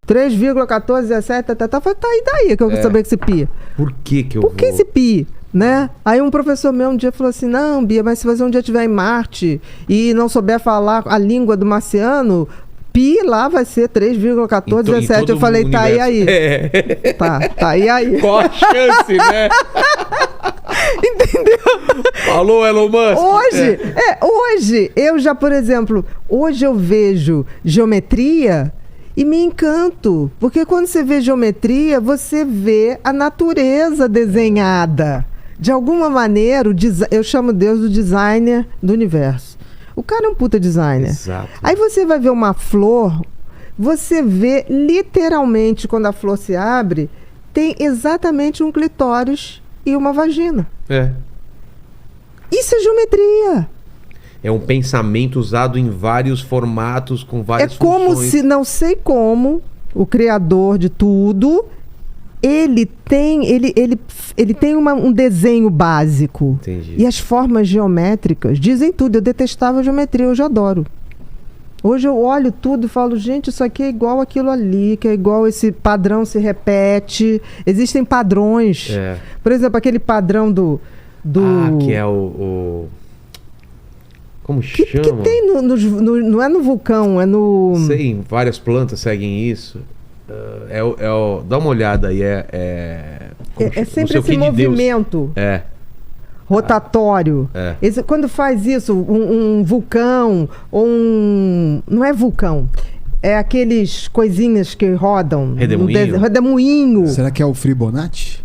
3,1417, tá e daí que eu quero saber que esse pi. Por que eu Por que esse pi? Né? Aí um professor meu um dia falou assim, não, Bia, mas se você um dia estiver em Marte e não souber falar a língua do marciano, pi lá vai ser 3,1417. Eu falei, tá, e aí? Tá, e aí? Qual a chance, né? Entendeu? Falou, Elon Musk. Hoje, eu já, por exemplo, hoje eu vejo geometria e me encanto. Porque quando você vê geometria, você vê a natureza desenhada. De alguma maneira, eu chamo Deus do designer do universo. O cara é um puta designer. Exato. Aí você vai ver uma flor, você vê literalmente, quando a flor se abre, tem exatamente um clitóris e uma vagina. Isso é geometria. É um pensamento usado em vários formatos, com várias funções. É como se, não sei como, o criador de tudo, ele tem um desenho básico. Entendi. E as formas geométricas dizem tudo. Eu detestava a geometria, hoje eu adoro. Hoje eu olho tudo e falo, gente, isso aqui é igual aquilo ali, que é igual esse padrão se repete. Existem padrões. Por exemplo, aquele padrão do... que é o... Como chama? Que tem não é no vulcão, é no... Sei, várias plantas seguem isso. Dá uma olhada aí. É sempre esse movimento rotatório. Quando faz isso, um vulcão, ou não é vulcão, é aqueles coisinhas que rodam. Redemoinho. Será que é o Fibonacci?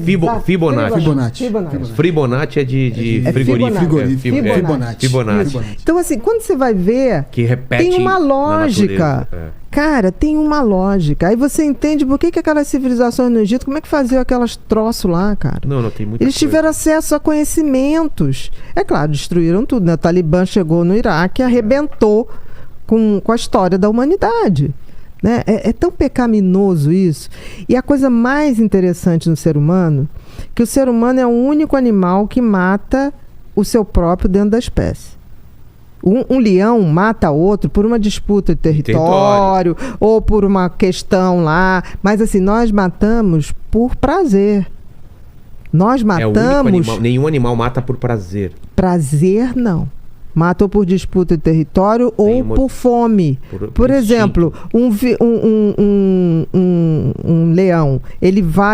Fibonacci. Fibonacci é de frigorífico. Fibonacci. Então, assim, quando você vai ver, que repete, tem uma lógica. Cara, tem uma lógica. Aí você entende por que aquelas civilizações no Egito, como é que faziam aquelas troços lá, cara? Não tem muita Eles tiveram acesso a conhecimentos. É claro, destruíram tudo, né? O Talibã chegou no Iraque e arrebentou com a história da humanidade. Né? É tão pecaminoso isso. E a coisa mais interessante no ser humano, que o ser humano é o único animal que mata o seu próprio dentro da espécie. Um leão mata outro por uma disputa de território ou por uma questão lá. Mas assim, nós matamos por prazer. Nós matamos... Nenhum animal mata por prazer. Prazer, não. Mata ou por disputa de território ou por fome. Por exemplo, um leão,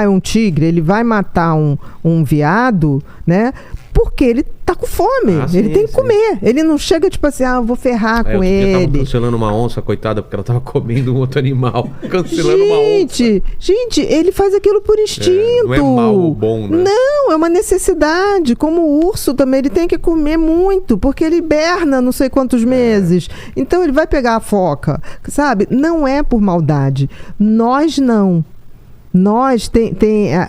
um tigre, ele vai matar um veado, né? Porque ele tá com fome, ele tem que comer. Ele não chega tipo assim, eu vou ferrar com ele. Tava cancelando uma onça, coitada, porque ela tava comendo um outro animal. Cancelando uma onça. Gente, ele faz aquilo por instinto. Não é mal ou bom, né? Não, é uma necessidade. Como o urso também, ele tem que comer muito, porque ele hiberna não sei quantos meses. Então ele vai pegar a foca, sabe? Não é por maldade. Nós não.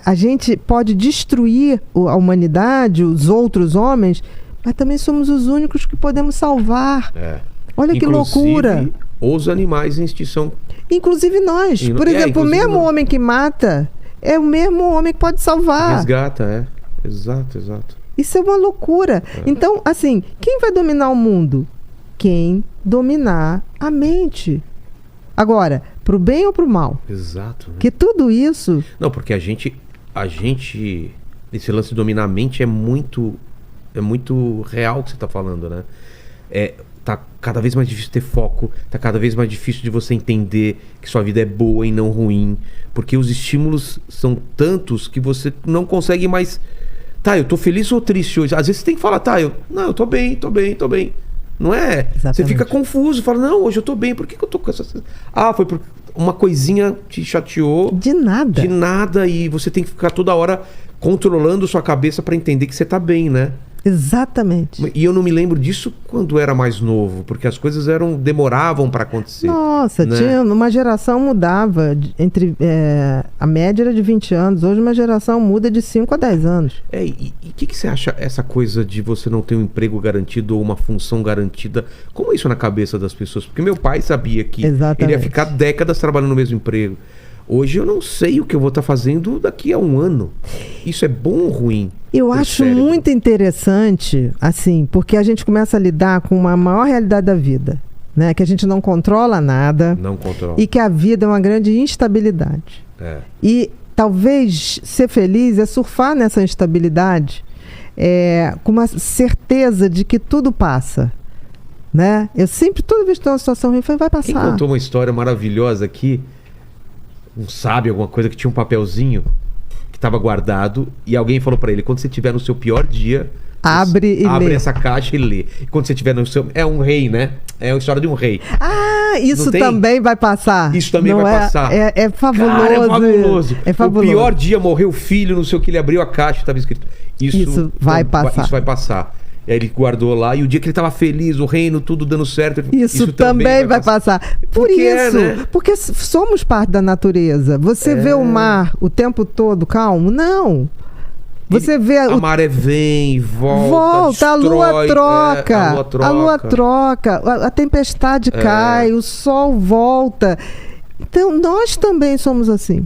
A gente pode destruir a humanidade, os outros homens, mas também somos os únicos que podemos salvar. Olha que loucura. Os animais em extinção. Inclusive nós. Por exemplo, o mesmo homem que mata é o mesmo homem que pode salvar. Resgata, Exato. Isso é uma loucura. Então, assim, quem vai dominar o mundo? Quem dominar a mente. Agora, pro bem ou pro mal? Exato. Né? Que tudo isso... Não, porque a gente, esse lance de dominar a mente é muito real o que você tá falando, né? Tá cada vez mais difícil ter foco, tá cada vez mais difícil de você entender que sua vida é boa e não ruim, porque os estímulos são tantos que você não consegue mais... Tá, eu tô feliz ou triste hoje? Às vezes você tem que falar, eu tô bem. Não é? Exatamente. Você fica confuso, fala, não, hoje eu tô bem, por que eu tô com essa... foi porque uma coisinha te chateou. De nada, e você tem que ficar toda hora controlando sua cabeça pra entender que você tá bem, né? Exatamente. E eu não me lembro disso quando era mais novo, porque as coisas demoravam pra acontecer. Nossa, né? Uma geração mudava a média era de 20 anos, hoje uma geração muda de 5 a 10 anos. E o que você acha essa coisa de você não ter um emprego garantido ou uma função garantida? Como é isso na cabeça das pessoas? Porque meu pai sabia que ele ia ficar décadas trabalhando no mesmo emprego. Hoje eu não sei o que eu vou estar fazendo daqui a um ano. Isso é bom ou ruim? Eu pro acho cérebro? muito interessante, assim, porque a gente começa a lidar com uma maior realidade da vida, né? Que a gente não controla nada Não controla. e que a vida é uma grande instabilidade. É. E talvez ser feliz é surfar nessa instabilidade com uma certeza de que tudo passa, né? Eu sempre, toda vez que estou numa situação ruim, eu falo, vai Quem passar. contou uma história maravilhosa aqui, um sábio, alguma coisa, que tinha um papelzinho que estava guardado e alguém falou pra ele, quando você estiver no seu pior dia, Abre e abre lê. essa caixa e lê. E quando você estiver no seu... É um rei, né? É a história de um rei. Ah, isso Não tem? também vai passar. Isso também Não vai é? passar. É fabuloso. Cara, é fabuloso. É fabuloso. O pior dia morreu o filho, não sei o que, ele abriu a caixa e estava escrito. Isso vai passar. Isso vai passar. E aí ele guardou lá, e o dia que ele estava feliz, o reino, tudo dando certo. Isso também vai passar. Por Porque isso, né? porque somos parte da natureza. Você vê o mar o tempo todo calmo? Não. Você vê A maré vem e volta, a lua destrói, troca, a lua troca, a tempestade cai, o sol volta. Então, nós também somos assim.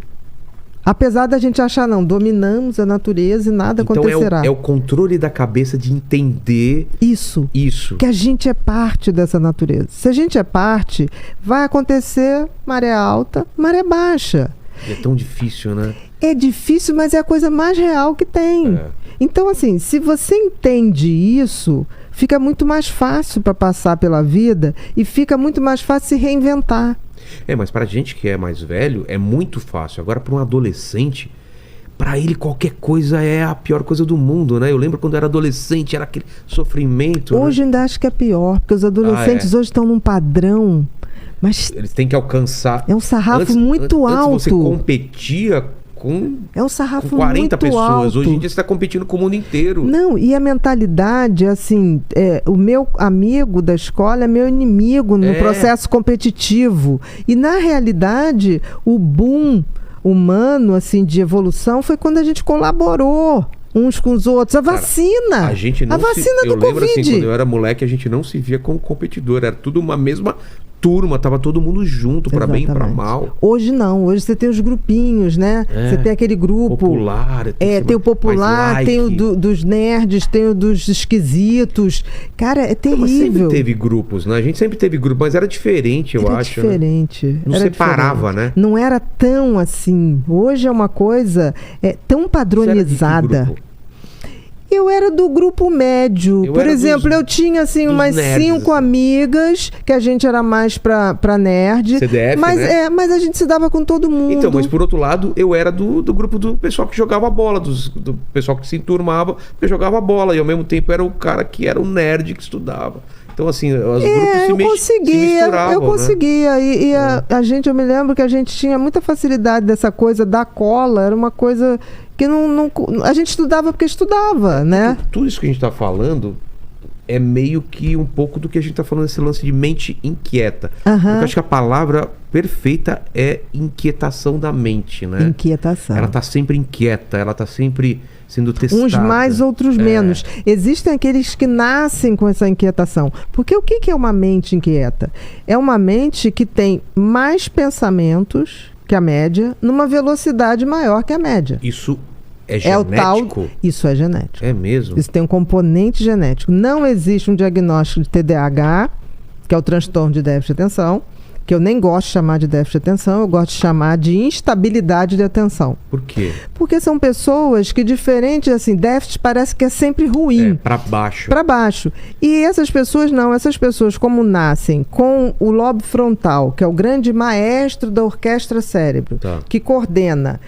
Apesar da gente achar, não, dominamos a natureza e nada Então acontecerá. é o controle da cabeça de entender Isso. Que a gente é parte dessa natureza. Se a gente é parte, vai acontecer maré alta, maré baixa. E é tão difícil, né? É difícil, mas é a coisa mais real que tem. É. Então, assim, se você entende isso, fica muito mais fácil para passar pela vida e fica muito mais fácil se reinventar. Mas pra gente que é mais velho, é muito fácil. Agora, pra um adolescente, pra ele qualquer coisa é a pior coisa do mundo, né? Eu lembro quando eu era adolescente, era aquele sofrimento. Hoje ainda acho que é pior, porque os adolescentes hoje estão num padrão, mas eles têm que alcançar... é um sarrafo muito alto. Antes você competia com É um sarrafo com 40 muito pessoas. alto. Hoje em dia você está competindo com o mundo inteiro. Não, e a mentalidade, assim, o meu amigo da escola é meu inimigo no processo competitivo. E, na realidade, o boom humano, assim, de evolução foi quando a gente colaborou uns com os outros. A vacina! A gente não a vacina do eu lembro Covid. assim, quando eu era moleque, a gente não se via como competidor. Era tudo uma mesma turma, tava todo mundo junto, para bem e para mal. Hoje não, hoje você tem os grupinhos, né? Você tem aquele grupo popular, tem o popular, tem o dos nerds, tem o dos esquisitos. Cara, é terrível. Mas sempre teve grupos, né? A gente sempre teve grupos, mas era diferente, eu acho. Era diferente. Né? Não era separava, diferente. né? Não era tão assim. Hoje é uma coisa tão padronizada. Você era de que grupo? Eu era do grupo médio. Por exemplo, eu tinha assim umas nerds, 5 amigas, que a gente era mais pra nerd. CDF, mas, né? mas a gente se dava com todo mundo. Então, mas por outro lado, eu era do grupo do pessoal que jogava bola, do pessoal que se enturmava, porque jogava bola. E ao mesmo tempo era o cara que era o nerd que estudava. Então, assim, os grupos se misturavam. Eu conseguia. E a gente, eu me lembro que a gente tinha muita facilidade dessa coisa da cola. Era uma coisa que a gente estudava porque estudava, né? Tudo isso que a gente está falando é meio que um pouco do que a gente está falando, esse lance de mente inquieta. Porque eu acho que a palavra perfeita é inquietação da mente, né? Inquietação. Ela está sempre inquieta, ela está sempre sendo testada. Uns mais, outros menos. Existem aqueles que nascem com essa inquietação. Porque o que é uma mente inquieta? É uma mente que tem mais pensamentos que a média, numa velocidade maior que a média. Isso é genético? Isso é genético. É mesmo? Isso tem um componente genético. Não existe um diagnóstico de TDAH, que é o transtorno de déficit de atenção, que eu nem gosto de chamar de déficit de atenção, eu gosto de chamar de instabilidade de atenção. Por quê? Porque são pessoas que, diferente, assim, déficit parece que é sempre ruim. Para baixo. Para baixo. E essas pessoas não, essas pessoas como nascem com o lobo frontal, que é o grande maestro da orquestra cérebro, que coordena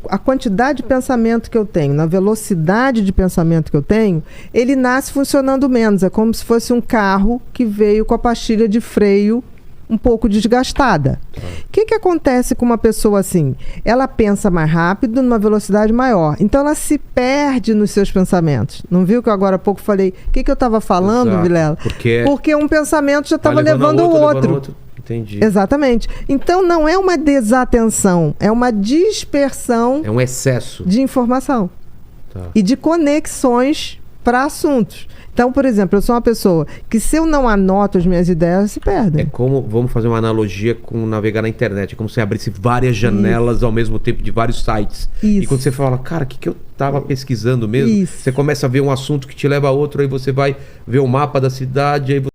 a quantidade de pensamento que eu tenho, na velocidade de pensamento que eu tenho, ele nasce funcionando menos. É como se fosse um carro que veio com a pastilha de freio um pouco desgastada. O que acontece com uma pessoa assim? Ela pensa mais rápido, numa velocidade maior. Então, ela se perde nos seus pensamentos. Não viu que eu agora há pouco falei? O que eu estava falando, Exato. Vilela? Porque um pensamento já estava levando o outro. Entendi. Exatamente. Então, não é uma desatenção, é uma dispersão. É um excesso de informação e de conexões para assuntos. Então, por exemplo, eu sou uma pessoa que se eu não anoto as minhas ideias, se É perdem. como, vamos fazer uma analogia com navegar na internet. É como se abrisse várias janelas ao mesmo tempo de vários sites. E Isso. quando você fala, cara, o que eu tava pesquisando mesmo? Isso. Você começa a ver um assunto que te leva a outro, aí você vai ver o mapa da cidade, aí